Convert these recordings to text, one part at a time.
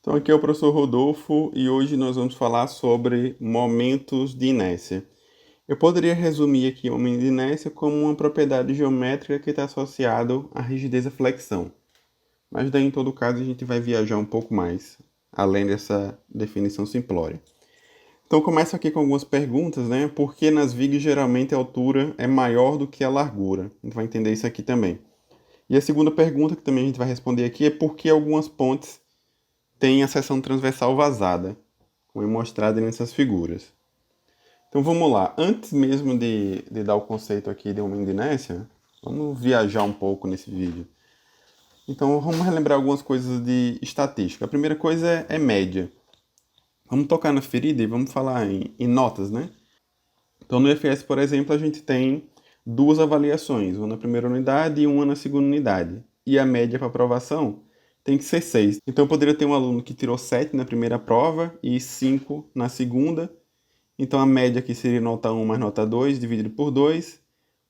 Então, aqui é o professor Rodolfo e hoje nós vamos falar sobre momentos de inércia. Eu poderia resumir aqui o momento de inércia como uma propriedade geométrica que está associado à rigidez e flexão. Mas daí, em todo caso, a gente vai viajar um pouco mais, além dessa definição simplória. Então, começo aqui com algumas perguntas, né? Por que nas vigas geralmente a altura é maior do que a largura? A gente vai entender isso aqui também. E a segunda pergunta que também a gente vai responder aqui é por que algumas pontes têm a seção transversal vazada, como é mostrado nessas figuras. Então vamos lá, antes mesmo de dar o conceito aqui de momento de inércia, vamos viajar um pouco nesse vídeo. Então vamos relembrar algumas coisas de estatística. A primeira coisa é média. Vamos tocar na ferida e vamos falar em notas, né? Então no IFS, por exemplo, a gente tem duas avaliações, uma na primeira unidade e uma na segunda unidade. E a média para aprovação tem que ser 6. Então eu poderia ter um aluno que tirou 7 na primeira prova e 5 na segunda. Então a média aqui seria nota 1 mais nota 2 dividido por 2,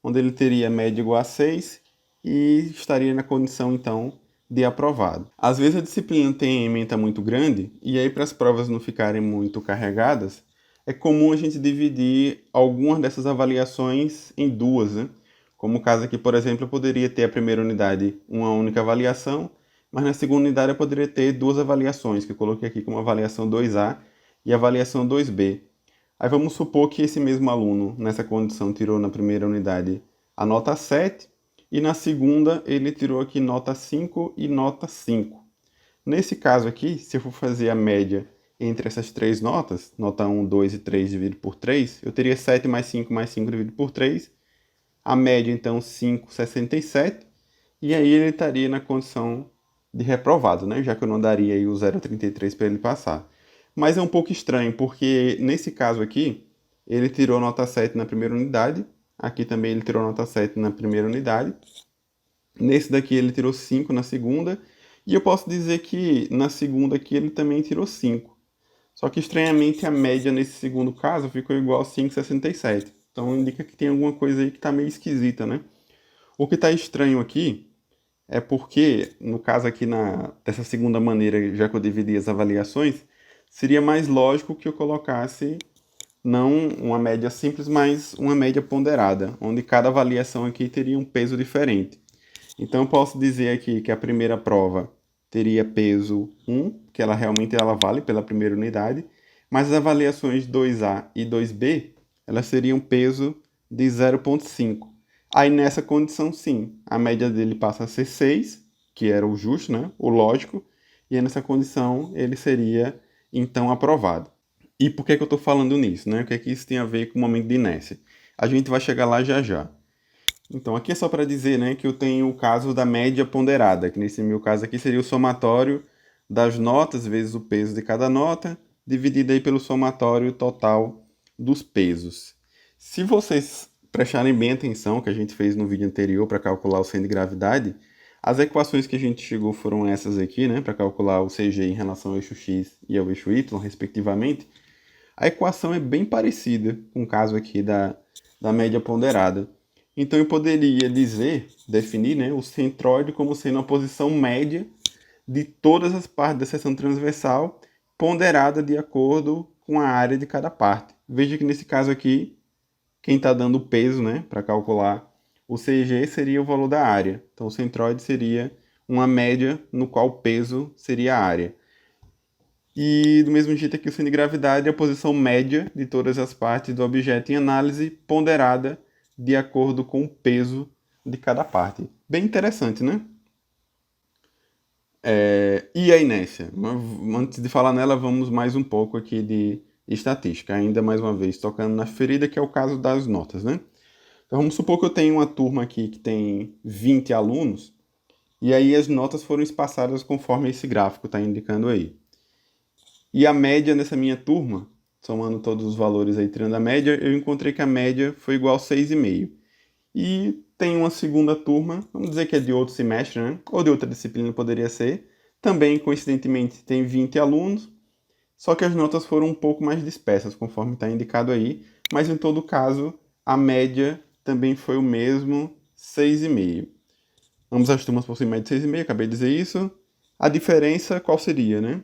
onde ele teria a média igual a 6 e estaria na condição então de aprovado. Às vezes a disciplina tem ementa muito grande e aí para as provas não ficarem muito carregadas, é comum a gente dividir algumas dessas avaliações em duas, né? Como o caso aqui, por exemplo, eu poderia ter a primeira unidade uma única avaliação, mas na segunda unidade eu poderia ter duas avaliações, que eu coloquei aqui como avaliação 2A e avaliação 2B. Aí vamos supor que esse mesmo aluno, nessa condição, tirou na primeira unidade a nota 7 e na segunda ele tirou aqui nota 5 e nota 5. Nesse caso aqui, se eu for fazer a média entre essas três notas, nota 1, 2 e 3 dividido por 3, eu teria 7 mais 5 dividido por 3. A média, então, 5,67. E aí ele estaria na condição de reprovado, né? Já que eu não daria aí o 0,33 para ele passar. Mas é um pouco estranho, porque nesse caso aqui, ele tirou nota 7 na primeira unidade. Aqui também ele tirou nota 7 na primeira unidade. Nesse daqui ele tirou 5 na segunda. E eu posso dizer que na segunda aqui ele também tirou 5. Só que estranhamente a média nesse segundo caso ficou igual a 5,67. Então indica que tem alguma coisa aí que está meio esquisita, né? O que está estranho aqui é porque, no caso aqui dessa segunda maneira, já que eu dividi as avaliações, seria mais lógico que eu colocasse não uma média simples, mas uma média ponderada, onde cada avaliação aqui teria um peso diferente. Então eu posso dizer aqui que a primeira prova teria peso 1, que ela vale pela primeira unidade, mas as avaliações 2A e 2B, elas teriam peso de 0,5. Aí nessa condição, sim, a média dele passa a ser 6, que era o justo, né? O lógico, e aí nessa condição ele seria então aprovado. E por que que eu estou falando nisso, né? O que é que isso tem a ver com o momento de inércia? A gente vai chegar lá já já. Então, aqui é só para dizer, né, que eu tenho o caso da média ponderada, que nesse meu caso aqui seria o somatório das notas vezes o peso de cada nota, dividido aí pelo somatório total dos pesos. Se vocês prestarem bem atenção, que a gente fez no vídeo anterior para calcular o centro de gravidade, as equações que a gente chegou foram essas aqui, né, para calcular o CG em relação ao eixo x e ao eixo y, respectivamente. A equação é bem parecida com o caso aqui da média ponderada. Então eu poderia definir, né, o centroide como sendo a posição média de todas as partes da seção transversal, ponderada de acordo com a área de cada parte. Veja que nesse caso aqui, quem está dando o peso, né, para calcular o CG seria o valor da área. Então o centroide seria uma média no qual o peso seria a área. E do mesmo jeito aqui o centro de gravidade é a posição média de todas as partes do objeto em análise, ponderada de acordo com o peso de cada parte. Bem interessante, né? E a inércia? Antes de falar nela, vamos mais um pouco aqui de estatística. Ainda mais uma vez, tocando na ferida, que é o caso das notas, né? Então vamos supor que eu tenho uma turma aqui que tem 20 alunos, e aí as notas foram espaçadas conforme esse gráfico está indicando aí. E a média nessa minha turma, somando todos os valores aí, tirando a média, eu encontrei que a média foi igual a 6,5. E tem uma segunda turma, vamos dizer que é de outro semestre, né? Ou de outra disciplina poderia ser. Também, coincidentemente, tem 20 alunos, só que as notas foram um pouco mais dispersas, conforme está indicado aí. Mas, em todo caso, a média também foi o mesmo, 6,5. Ambas as turmas possuem média de 6,5, acabei de dizer isso. A diferença qual seria, né?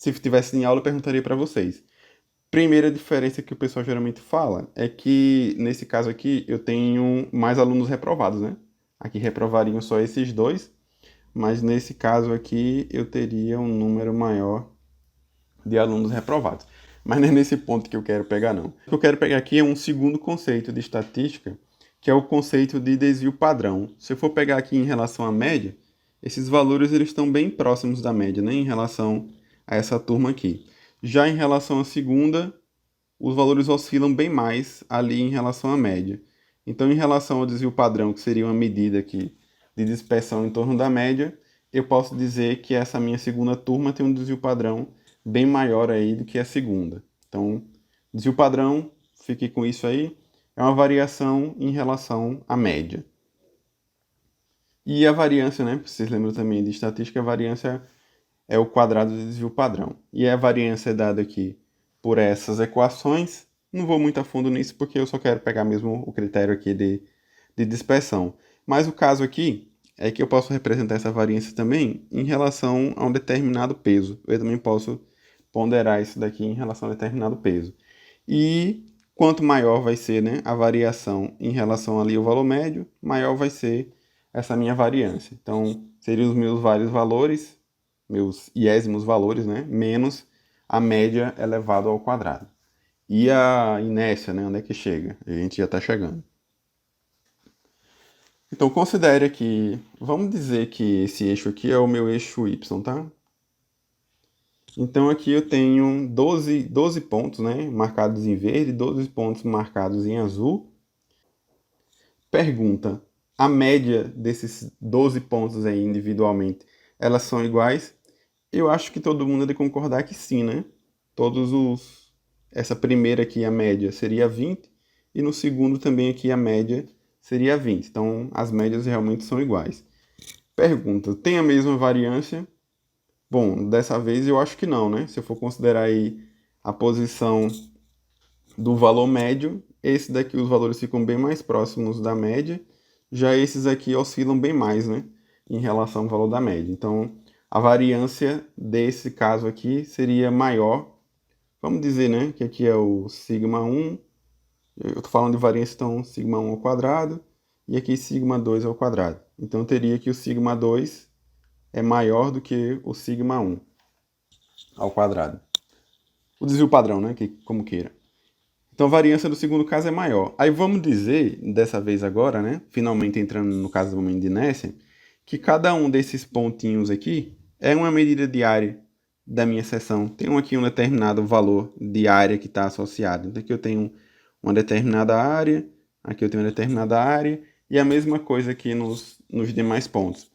se estivesse em aula, eu perguntaria para vocês. Primeira diferença que o pessoal geralmente fala é que, nesse caso aqui, eu tenho mais alunos reprovados, né? Aqui reprovariam só esses dois, mas nesse caso aqui eu teria um número maior de alunos reprovados. Mas não é nesse ponto que eu quero pegar, não. O que eu quero pegar aqui é um segundo conceito de estatística, que é o conceito de desvio padrão. Se eu for pegar aqui em relação à média, esses valores eles estão bem próximos da média, né, em relação a essa turma aqui. Já em relação à segunda, os valores oscilam bem mais ali em relação à média. Então, em relação ao desvio padrão, que seria uma medida aqui de dispersão em torno da média, eu posso dizer que essa minha segunda turma tem um desvio padrão bem maior aí do que a segunda. Então, desvio padrão, fique com isso aí, é uma variação em relação à média. E a variância, né? Vocês lembram também de estatística, a variância é o quadrado de desvio padrão. E a variância é dada aqui por essas equações. Não vou muito a fundo nisso porque eu só quero pegar mesmo o critério aqui de dispersão. Mas o caso aqui é que eu posso representar essa variância também em relação a um determinado peso. Eu também posso ponderar isso daqui em relação a determinado peso. E quanto maior vai ser, né, a variação em relação ali ao valor médio, maior vai ser essa minha variância. Então, seriam os meus vários valores, meus iésimos valores, né, menos a média elevado ao quadrado. E a inércia, né, onde é que chega? A gente já está chegando. Então, considere que, vamos dizer que esse eixo aqui é o meu eixo Y, tá? Então, aqui eu tenho 12 pontos, né, marcados em verde, 12 pontos marcados em azul. Pergunta, a média desses 12 pontos aí individualmente, elas são iguais? Eu acho que todo mundo deve concordar que sim, né? Essa primeira aqui, a média, seria 20, e no segundo também aqui a média seria 20. Então, as médias realmente são iguais. Pergunta, tem a mesma variância? Bom, dessa vez eu acho que não, né? Se eu for considerar aí a posição do valor médio, esse daqui os valores ficam bem mais próximos da média, já esses aqui oscilam bem mais, né? Em relação ao valor da média. Então, a variância desse caso aqui seria maior. Vamos dizer, né, que aqui é o sigma 1, eu estou falando de variância, então sigma 1 ao quadrado, e aqui sigma 2 ao quadrado. Então eu teria que o sigma 2 é maior do que o sigma 1 ao quadrado. O desvio padrão, né, que, como queira. Então a variância do segundo caso é maior. Aí vamos dizer, dessa vez agora, né, finalmente entrando no caso do momento de inércia, que cada um desses pontinhos aqui é uma medida de área da minha seção. Tem aqui um determinado valor de área que está associado. Então aqui eu tenho uma determinada área, aqui eu tenho uma determinada área, e a mesma coisa aqui nos demais pontos.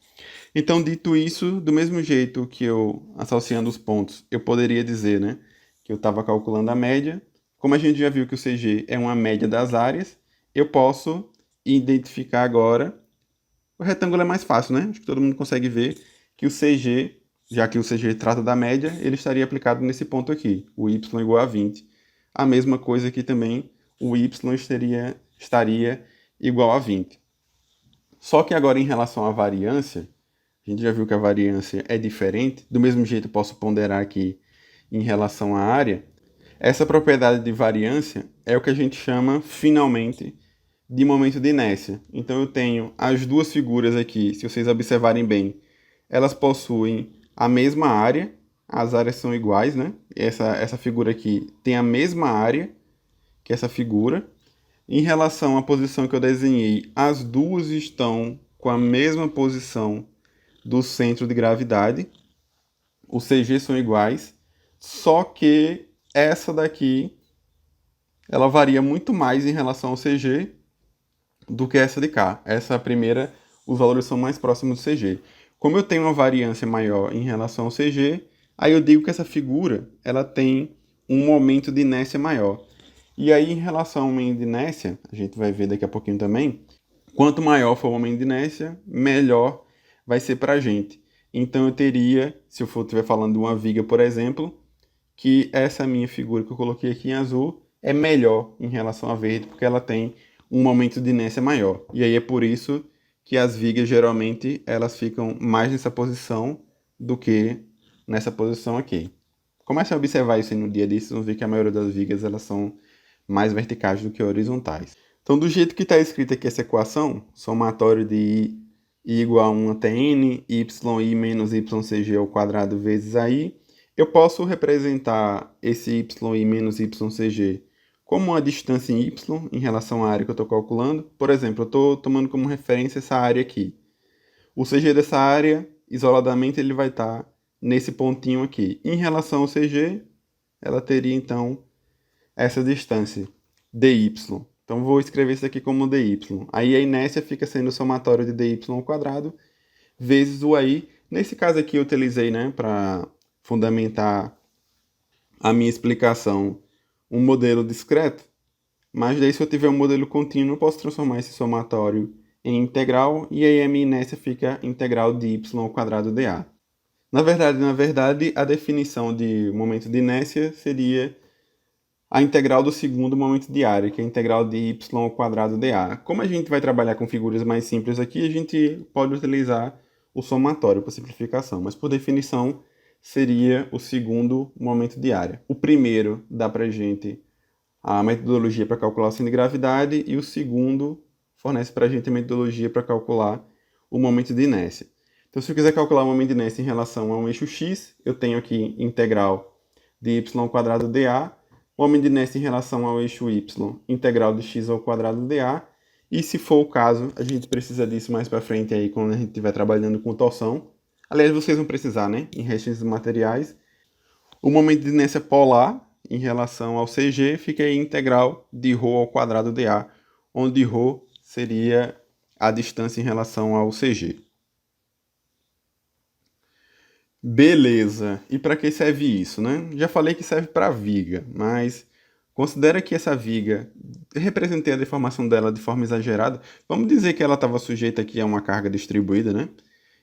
Então, dito isso, do mesmo jeito que eu, associando os pontos, eu poderia dizer, né, que eu estava calculando a média. Como a gente já viu que o CG é uma média das áreas, eu posso identificar agora. O retângulo é mais fácil, né? Acho que todo mundo consegue ver que o CG, já que o CG trata da média, ele estaria aplicado nesse ponto aqui, o y igual a 20. A mesma coisa aqui também, o y estaria igual a 20. Só que agora em relação à variância, a gente já viu que a variância é diferente. Do mesmo jeito, eu posso ponderar aqui em relação à área. Essa propriedade de variância é o que a gente chama, finalmente, de momento de inércia. Então eu tenho as duas figuras aqui, se vocês observarem bem, elas possuem a mesma área, as áreas são iguais, né? Essa figura aqui tem a mesma área que essa figura. Em relação à posição que eu desenhei, as duas estão com a mesma posição do centro de gravidade. Os CG são iguais, só que essa daqui ela varia muito mais em relação ao CG do que essa de cá. Essa primeira, os valores são mais próximos do CG. Como eu tenho uma variância maior em relação ao CG, aí eu digo que essa figura ela tem um momento de inércia maior. E aí, em relação ao momento de inércia, a gente vai ver daqui a pouquinho também, quanto maior for o momento de inércia, melhor vai ser para a gente. Então eu teria, se eu estiver falando de uma viga, por exemplo, que essa minha figura que eu coloquei aqui em azul é melhor em relação à verde, porque ela tem um momento de inércia maior. E aí é por isso que as vigas geralmente elas ficam mais nessa posição do que nessa posição aqui. Comece a observar isso aí no dia a dia, vocês vão ver que a maioria das vigas elas são mais verticais do que horizontais. Então, do jeito que está escrito aqui essa equação, somatório de I igual a 1 até N, YI menos YCG ao quadrado vezes AI, eu posso representar esse YI menos YCG como uma distância em Y em relação à área que eu estou calculando. Por exemplo, eu estou tomando como referência essa área aqui. O CG dessa área, isoladamente, ele vai estar nesse pontinho aqui. Em relação ao CG, ela teria, então, essa distância, dy. Então, vou escrever isso aqui como dy. Aí, a inércia fica sendo o somatório de dy ao quadrado vezes o AI. Nesse caso aqui, eu utilizei, né, para fundamentar a minha explicação, um modelo discreto. Mas daí, se eu tiver um modelo contínuo, eu posso transformar esse somatório em integral, e aí a minha inércia fica integral de y ao quadrado dA. Na verdade, a definição de momento de inércia seria a integral do segundo momento de área, que é a integral de y ao quadrado dA. Como a gente vai trabalhar com figuras mais simples aqui, a gente pode utilizar o somatório por simplificação, mas por definição seria o segundo momento de área. O primeiro dá para a gente a metodologia para calcular o centro de gravidade e o segundo fornece para a gente a metodologia para calcular o momento de inércia. Então, se eu quiser calcular o momento de inércia em relação a um eixo x, eu tenho aqui integral de y ao quadrado dA, o momento de inércia em relação ao eixo y, integral de x ao quadrado dA, e se for o caso, a gente precisa disso mais para frente aí quando a gente estiver trabalhando com torção. Aliás, vocês vão precisar, né, em restantes materiais. O momento de inércia polar em relação ao CG fica aí integral de ρ ao quadrado dA, onde ρ seria a distância em relação ao CG. Beleza. E para que serve isso, né? Já falei que serve para viga, mas considera que essa viga, eu representei a deformação dela de forma exagerada. Vamos dizer que ela estava sujeita aqui a uma carga distribuída, né?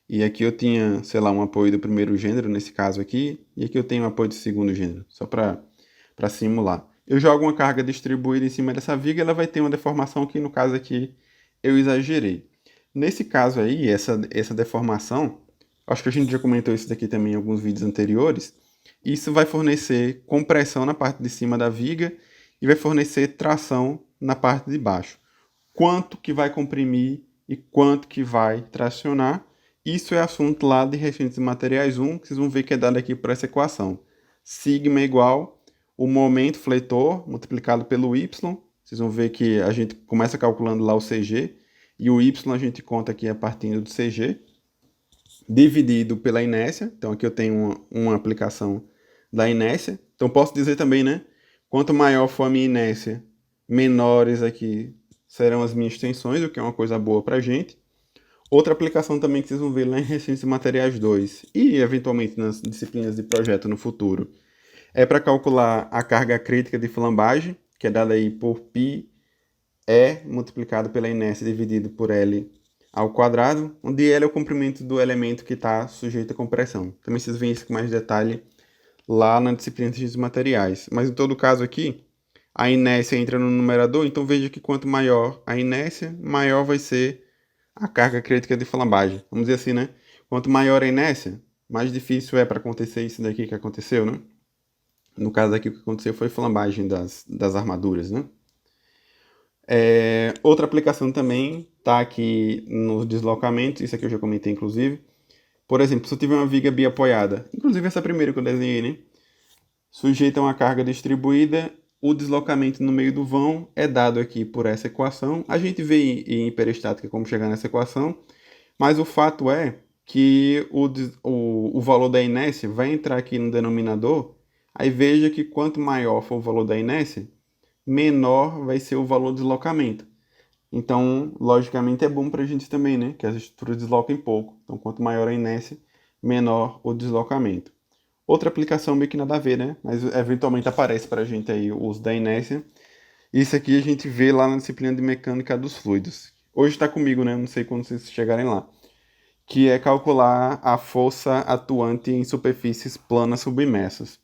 E aqui eu tinha, sei lá, um apoio do primeiro gênero, nesse caso aqui, e aqui eu tenho um apoio do segundo gênero, só para simular. Eu jogo uma carga distribuída em cima dessa viga, ela vai ter uma deformação que, no caso aqui, eu exagerei. Nesse caso aí, essa deformação, acho que a gente já comentou isso daqui também em alguns vídeos anteriores, isso vai fornecer compressão na parte de cima da viga e vai fornecer tração na parte de baixo. Quanto que vai comprimir e quanto que vai tracionar, isso é assunto lá de referentes de materiais 1, que vocês vão ver que é dado aqui por essa equação. Sigma é igual o momento fletor multiplicado pelo y. Vocês vão ver que a gente começa calculando lá o CG, e o y a gente conta aqui a partir do CG, dividido pela inércia. Então aqui eu tenho uma aplicação da inércia. Então posso dizer também, né? Quanto maior for a minha inércia, menores aqui serão as minhas tensões, o que é uma coisa boa para a gente. Outra aplicação também que vocês vão ver lá em Resistência de Materiais 2 e eventualmente nas disciplinas de projeto no futuro é para calcular a carga crítica de flambagem, que é dada aí por π E multiplicado pela inércia dividido por L ao quadrado, onde L é o comprimento do elemento que está sujeito à compressão. Também vocês veem isso com mais detalhe lá na disciplina de materiais. Mas em todo caso aqui, a inércia entra no numerador, então veja que quanto maior a inércia, maior vai ser a carga crítica de flambagem. Vamos dizer assim, né? Quanto maior a inércia, mais difícil é para acontecer isso daqui que aconteceu, né? No caso aqui, o que aconteceu foi flambagem das armaduras, né? Outra aplicação também está aqui nos deslocamentos, isso aqui eu já comentei inclusive. Por exemplo, se eu tiver uma viga biapoiada, inclusive essa primeira que eu desenhei, né? Sujeita a uma carga distribuída, o deslocamento no meio do vão é dado aqui por essa equação. A gente vê em hiperestática como chegar nessa equação, mas o fato é que o valor da inércia vai entrar aqui no denominador. Aí veja que quanto maior for o valor da inércia, menor vai ser o valor do deslocamento. Então, logicamente, é bom para a gente também, né? Que as estruturas desloquem pouco. Então, quanto maior a inércia, menor o deslocamento. Outra aplicação meio que nada a ver, né? Mas eventualmente aparece para a gente aí o uso da inércia. Isso aqui a gente vê lá na disciplina de mecânica dos fluidos. Hoje está comigo, né? Não sei quando vocês chegarem lá. Que é calcular a força atuante em superfícies planas submersas.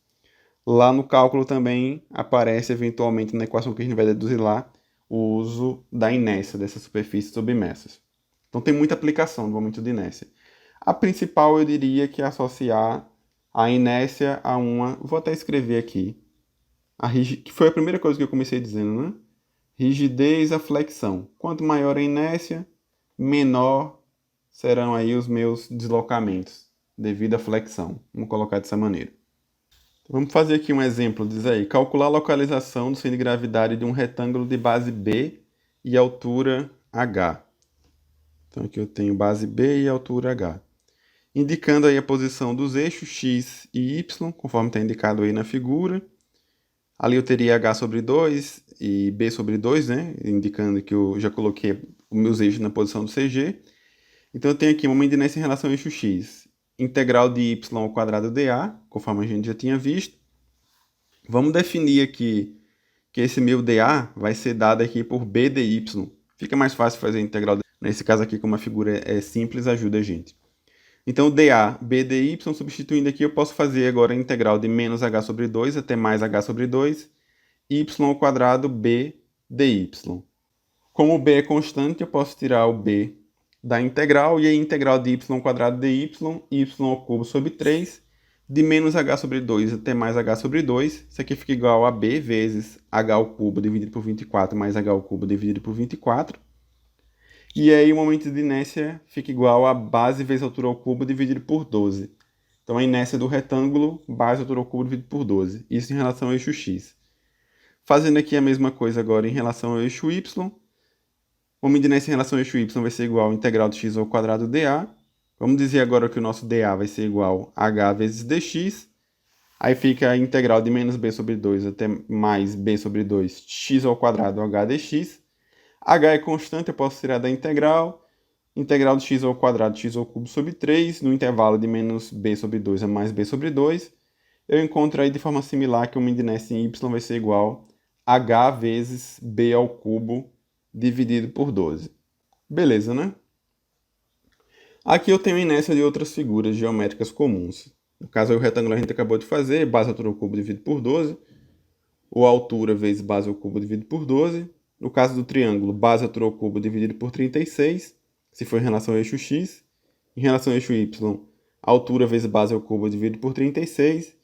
Lá no cálculo também aparece eventualmente na equação que a gente vai deduzir lá o uso da inércia dessas superfícies submersas. Então tem muita aplicação do momento de inércia. A principal eu diria que é associar a inércia a uma... Vou até escrever aqui. Que foi a primeira coisa que eu comecei dizendo, né? Rigidez a flexão. Quanto maior a inércia, menor serão aí os meus deslocamentos devido à flexão. Vamos colocar dessa maneira. Vamos fazer aqui um exemplo, diz aí, calcular a localização do centro de gravidade de um retângulo de base B e altura H. Então aqui eu tenho base B e altura H. Indicando aí a posição dos eixos X e Y, conforme está indicado aí na figura. Ali eu teria H sobre 2 e B sobre 2, né? Indicando que eu já coloquei os meus eixos na posição do CG. Então eu tenho aqui momento de inércia em relação ao eixo X. Integral de y ao quadrado dA, conforme a gente já tinha visto. Vamos definir aqui que esse meu dA vai ser dado aqui por b dy. Fica mais fácil fazer a integral. Nesse caso aqui, como a figura é simples, ajuda a gente. Então, dA, b dy, substituindo aqui, eu posso fazer agora a integral de menos h sobre 2 até mais h sobre 2, y ao quadrado b dy. Como o b é constante, eu posso tirar o b da integral, e a integral de y ao quadrado dy, y ao cubo sobre 3, de menos h sobre 2 até mais h sobre 2, isso aqui fica igual a b vezes h ao cubo dividido por 24 mais h ao cubo dividido por 24. E aí o momento de inércia fica igual a base vezes altura ao cubo dividido por 12. Então a inércia do retângulo, base altura ao cubo dividido por 12. Isso em relação ao eixo x. Fazendo aqui a mesma coisa agora em relação ao eixo y. O momento de inércia em relação ao eixo y vai ser igual ao integral de x ao quadrado dA. Vamos dizer agora que o nosso dA vai ser igual a h vezes dx. Aí fica a integral de menos b sobre 2 até mais b sobre 2, x ao quadrado h dx. H é constante, eu posso tirar da integral. Integral de x ao quadrado, x ao cubo sobre 3, no intervalo de menos b sobre 2 a mais b sobre 2. Eu encontro aí de forma similar que o momento de inércia em y vai ser igual a h vezes b ao cubo dividido por 12. Beleza, né? Aqui eu tenho a inércia de outras figuras geométricas comuns. No caso, o retângulo a gente acabou de fazer, base altura ao cubo dividido por 12. Ou altura vezes base ao cubo dividido por 12. No caso do triângulo, base altura ao cubo dividido por 36, se for em relação ao eixo x. Em relação ao eixo y, altura vezes base ao cubo dividido por 36.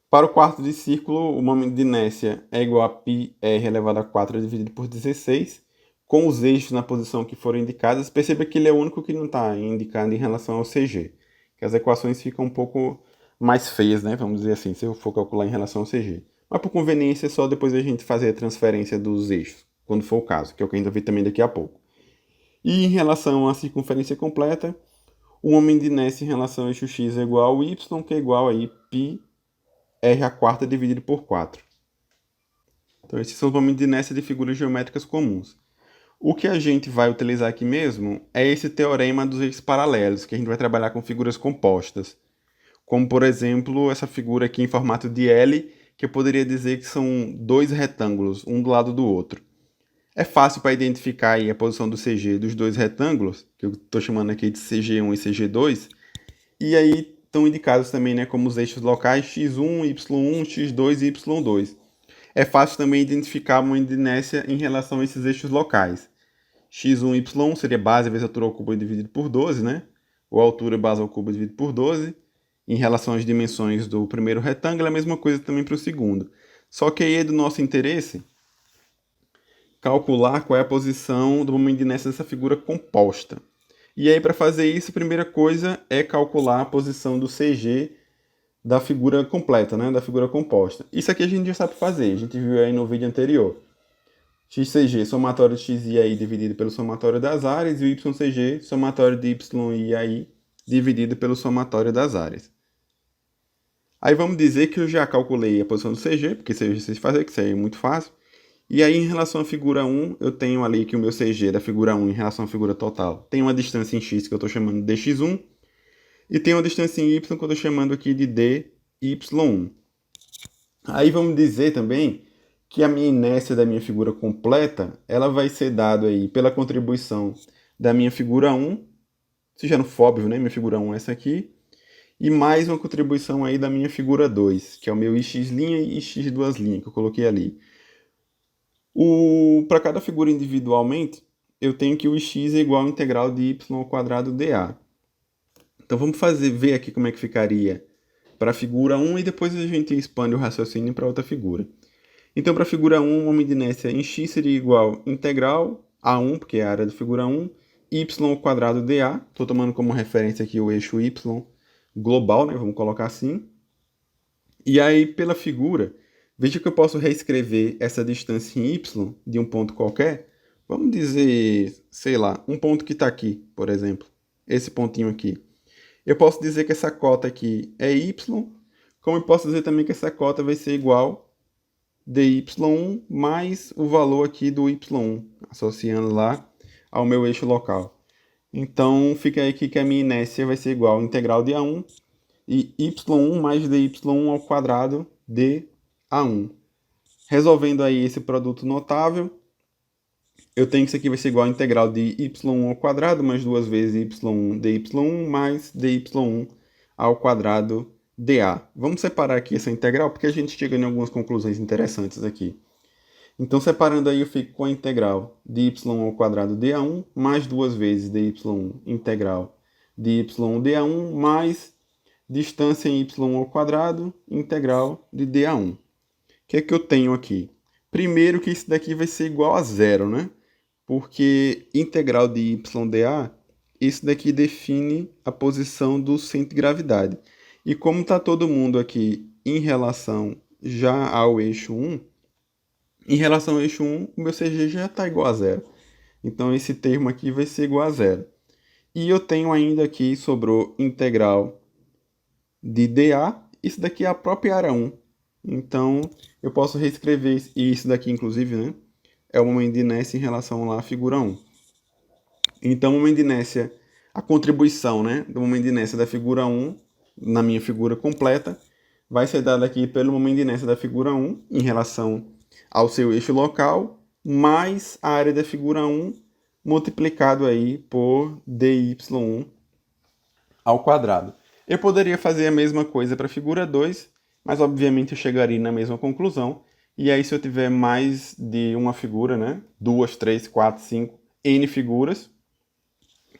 Para o quarto de círculo, o momento de inércia é igual a πr elevado a 4 dividido por 16, com os eixos na posição que foram indicadas. Perceba que ele é o único que não está indicado em relação ao CG, que as equações ficam um pouco mais feias, né? Vamos dizer assim, se eu for calcular em relação ao CG. Mas por conveniência, é só depois a gente fazer a transferência dos eixos, quando for o caso, que é o que a gente vai ver também daqui a pouco. E em relação à circunferência completa, o momento de inércia em relação ao eixo x é igual ao y, que é igual aí πr a quarta dividido por 4. Então esses são os momentos de inércia de figuras geométricas comuns. O que a gente vai utilizar aqui mesmo é esse teorema dos eixos paralelos, que a gente vai trabalhar com figuras compostas. Como, por exemplo, essa figura aqui em formato de L, que eu poderia dizer que são dois retângulos, um do lado do outro. É fácil para identificar aí a posição do CG dos dois retângulos, que eu estou chamando aqui de CG1 e CG2, e aí estão indicados também, né, como os eixos locais x1, y1, x2 e y2. É fácil também identificar a momento de inércia em relação a esses eixos locais. x1 e y1 seria base vezes altura ao cubo dividido por 12, né? Ou altura base ao cubo dividido por 12. Em relação às dimensões do primeiro retângulo, é a mesma coisa também para o segundo. Só que aí é do nosso interesse calcular qual é a posição do momento de inércia dessa figura composta. E aí, para fazer isso, a primeira coisa é calcular a posição do CG da figura completa, né? Da figura composta. Isso aqui a gente já sabe fazer, a gente viu aí no vídeo anterior. XCG, somatório de x e aí dividido pelo somatório das áreas, e o YCG, somatório de y e aí dividido pelo somatório das áreas. Aí vamos dizer que eu já calculei a posição do CG, porque isso aí vocês fazem, que isso aí é muito fácil. E aí, em relação à figura 1, eu tenho ali que o meu CG da figura 1 em relação à figura total tem uma distância em x que eu estou chamando de dx1, e tem uma distância em y que eu estou chamando aqui de dy1. Aí vamos dizer também que a minha inércia da minha figura completa, ela vai ser dada aí pela contribuição da minha figura 1, se já não for óbvio, né? Minha figura 1 é essa aqui, e mais uma contribuição aí da minha figura 2, que é o meu ix' e x2' que eu coloquei ali. Para cada figura individualmente, eu tenho que o x é igual ao integral de y ao quadrado dA. Então vamos ver aqui como é que ficaria para a figura 1 e depois a gente expande o raciocínio para outra figura. Então, para a figura 1, o momento de inércia em x seria igual integral A1, porque é a área da figura 1, y ao quadrado dA. Estou tomando como referência aqui o eixo y global, né? Vamos colocar assim. E aí, pela figura, veja que eu posso reescrever essa distância em y de um ponto qualquer. Vamos dizer, sei lá, um ponto que está aqui, por exemplo. Esse pontinho aqui. Eu posso dizer que essa cota aqui é y, como eu posso dizer também que essa cota vai ser igual dy1 mais o valor aqui do y1, associando lá ao meu eixo local. Então, fica aí que a minha inércia vai ser igual a integral de A1 e y1 mais dy1 ao quadrado de A1. Resolvendo aí esse produto notável, eu tenho que isso aqui vai ser igual a integral de y1 ao quadrado mais duas vezes y1 dy1 mais dy1 ao quadrado dA. Vamos separar aqui essa integral porque a gente chega em algumas conclusões interessantes aqui. Então, separando aí, eu fico com a integral de y ao quadrado dA1 mais duas vezes dy1 integral de y dA1 mais distância em y ao quadrado integral de dA1. O que é que eu tenho aqui? Primeiro que isso daqui vai ser igual a zero, né? Porque integral de y dA, isso daqui define a posição do centro de gravidade. E como está todo mundo aqui em relação já ao eixo 1, em relação ao eixo 1, o meu CG já está igual a zero. Então, esse termo aqui vai ser igual a zero. E eu tenho ainda aqui, sobrou integral de dA, isso daqui é a própria área 1. Então, eu posso reescrever isso daqui, inclusive, né? É o momento de inércia em relação lá à figura 1. Então, o momento de inércia, a contribuição, né, do momento de inércia da figura 1, na minha figura completa, vai ser dada aqui pelo momento de inércia da figura 1 em relação ao seu eixo local, mais a área da figura 1 multiplicado aí por dy1 ao quadrado. Eu poderia fazer a mesma coisa para a figura 2, mas obviamente eu chegaria na mesma conclusão. E aí, se eu tiver mais de uma figura, né, 2, 3, 4, 5, n figuras,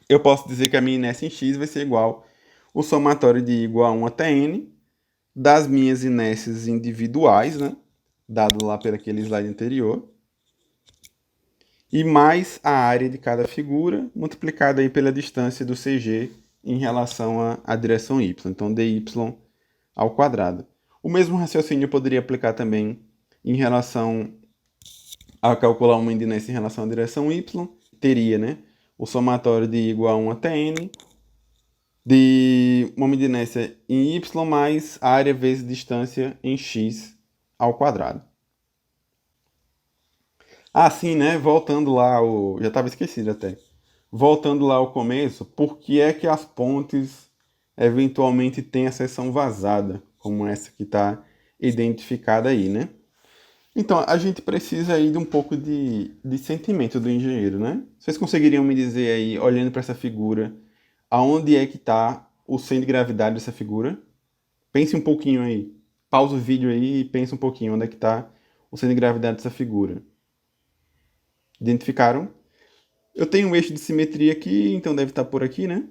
eu posso dizer que a minha inércia em x vai ser igual o somatório de igual a 1 até n das minhas inércias individuais, né, dado lá pelo aquele slide anterior, e mais a área de cada figura, multiplicada aí pela distância do CG em relação à direção y. Então, dy ao quadrado. O mesmo raciocínio eu poderia aplicar também em relação a calcular uma inércia em relação à direção y. Teria, né, o somatório de igual a 1 até n de momento de inércia em y mais área vezes distância em x ao quadrado. Assim, né, voltando lá, já estava esquecido até. Voltando lá ao começo, por que é que as pontes eventualmente têm a seção vazada, como essa que está identificada aí, né? Então, a gente precisa aí de um pouco de sentimento do engenheiro, né? Vocês conseguiriam me dizer aí, olhando para essa figura, aonde é que está o centro de gravidade dessa figura? Pense um pouquinho aí. Pausa o vídeo aí e pense um pouquinho onde é que está o centro de gravidade dessa figura. Identificaram? Eu tenho um eixo de simetria aqui, então deve estar por aqui, né?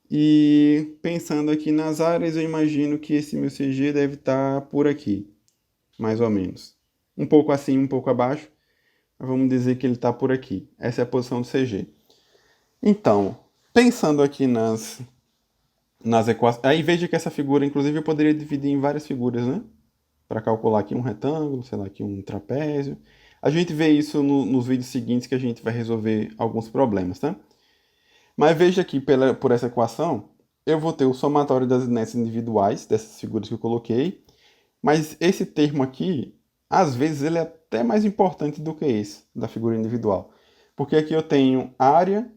E pensando aqui nas áreas, eu imagino que esse meu CG deve estar por aqui, mais ou menos. Um pouco acima, um pouco abaixo, mas vamos dizer que ele está por aqui. Essa é a posição do CG. Então, pensando aqui nas equações... Aí veja que essa figura, inclusive, eu poderia dividir em várias figuras, né? Para calcular aqui um retângulo, sei lá, aqui um trapézio. A gente vê isso nos vídeos seguintes que a gente vai resolver alguns problemas, tá? Mas veja aqui, por essa equação, eu vou ter o somatório das inércias individuais, dessas figuras que eu coloquei, mas esse termo aqui, às vezes, ele é até mais importante do que esse, da figura individual. Porque aqui eu tenho área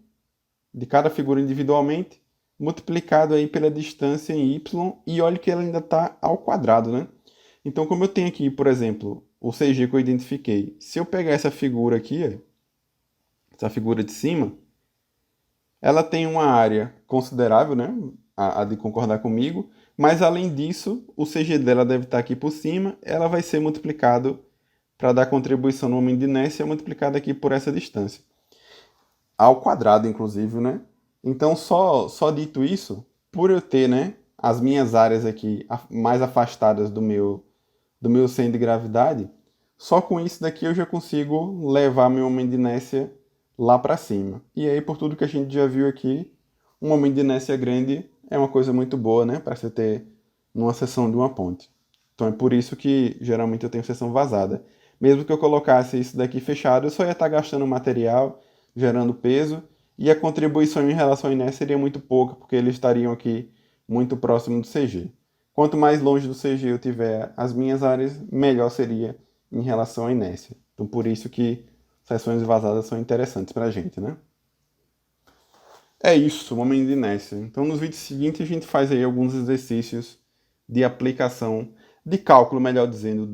de cada figura individualmente, multiplicado aí pela distância em y, e olha que ela ainda está ao quadrado, né? Então, como eu tenho aqui, por exemplo, o CG que eu identifiquei, se eu pegar essa figura aqui, essa figura de cima, ela tem uma área considerável, né? A de concordar comigo, mas além disso, o CG dela deve estar aqui por cima, ela vai ser multiplicado para dar contribuição no momento de inércia, multiplicado aqui por essa distância. Ao quadrado, inclusive, né? Então, só dito isso, por eu ter, né, as minhas áreas aqui mais afastadas do meu centro de gravidade, só com isso daqui eu já consigo levar meu momento de inércia lá para cima. E aí, por tudo que a gente já viu aqui, um momento de inércia grande é uma coisa muito boa, né, para você ter numa seção de uma ponte. Então é por isso que geralmente eu tenho seção vazada. Mesmo que eu colocasse isso daqui fechado, eu só ia estar gastando material, gerando peso, e a contribuição em relação à inércia seria muito pouca, porque eles estariam aqui muito próximo do CG. Quanto mais longe do CG eu tiver as minhas áreas, melhor seria em relação à inércia. Então por isso que seções vazadas são interessantes para a gente, né? É isso, momento de inércia. Então nos vídeos seguintes a gente faz aí alguns exercícios de aplicação, de cálculo, melhor dizendo,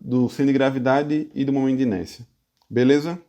do centro de gravidade e do momento de inércia. Beleza?